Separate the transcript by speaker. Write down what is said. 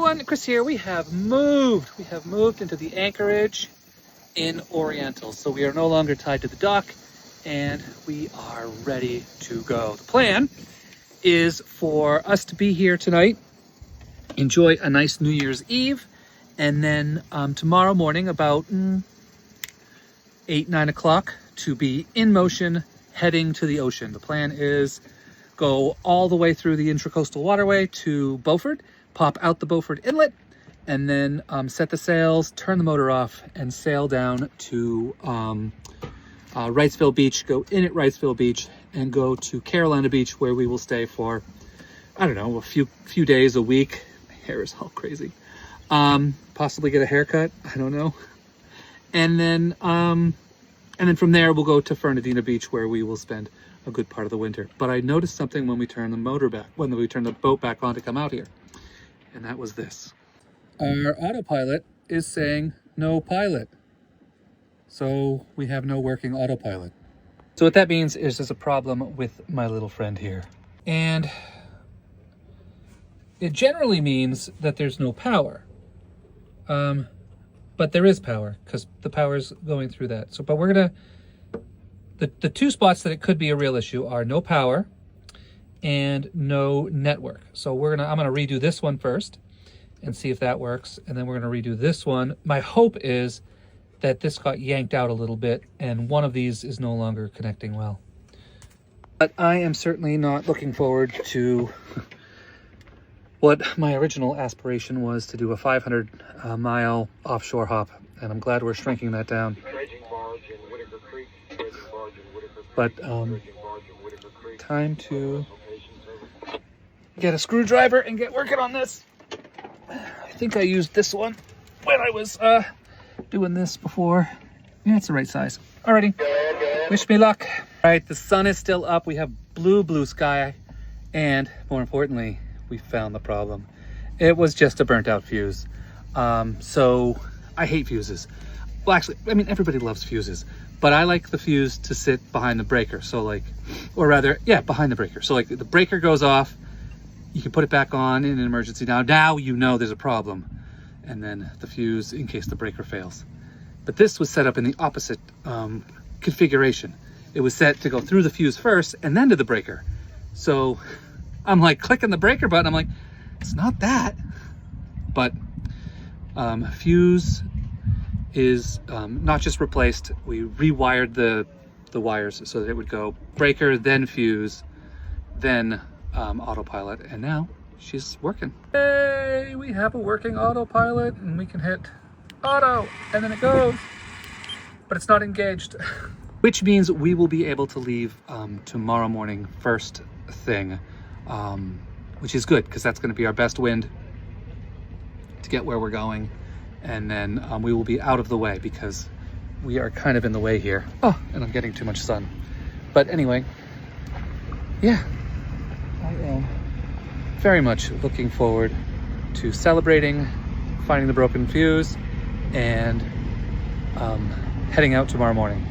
Speaker 1: everyone, Chris here. We have moved into the anchorage in Oriental. So we are no longer tied to the dock and we are ready to go. The plan is for us to be here tonight, enjoy a nice New Year's Eve, and then tomorrow morning about 8-9 o'clock to be in motion heading to the ocean. The plan is go all the way through the Intracoastal Waterway to Beaufort, pop out the Beaufort Inlet, and then set the sails, turn the motor off, and sail down to Wrightsville Beach, go in at Wrightsville Beach, and go to Carolina Beach, where we will stay for, I don't know, a few days, a week. My hair is all crazy. Possibly get a haircut, I don't know. And then from there, we'll go to Fernandina Beach, where we will spend a good part of the winter. But I noticed something when we turned the boat back on to come out here, and that was this. Our autopilot is saying no pilot. So we have no working autopilot. So what that means is there's a problem with my little friend here. And it generally means that there's no power. But there is power, because the power is going through that. So, but we're gonna, the two spots that it could be a real issue are no power and no network. So I'm gonna redo this one first and see if that works. And then we're gonna redo this one. My hope is that this got yanked out a little bit and one of these is no longer connecting well. But I am certainly not looking forward to what my original aspiration was, to do a 500-mile offshore hop, and I'm glad we're shrinking that down. But time to get a screwdriver and get working on this. I think I used this one when I was doing this before. Yeah, it's the right size. Alrighty, wish me luck. All right, the sun is still up. We have blue sky, and more importantly, we found the problem. It was just a burnt out fuse. So I hate fuses. Well, actually, I mean, everybody loves fuses, but I like the fuse to sit behind the breaker. So like, or rather, yeah, behind the breaker. So like the breaker goes off, you can put it back on in an emergency. Now you know there's a problem. And then the fuse in case the breaker fails. But this was set up in the opposite configuration. It was set to go through the fuse first and then to the breaker. So I'm like clicking the breaker button. I'm like, it's not that. But fuse is not just replaced. We rewired the wires so that it would go breaker, then fuse, then autopilot. And now she's working. Hey, we have a working autopilot and we can hit auto and then it goes, but it's not engaged. Which means we will be able to leave tomorrow morning first thing. Which is good because that's going to be our best wind to get where we're going, and then we will be out of the way because we are kind of in the way here. Oh, and I'm getting too much sun. But anyway, yeah, I am very much looking forward to celebrating, finding the broken fuse, and heading out tomorrow morning.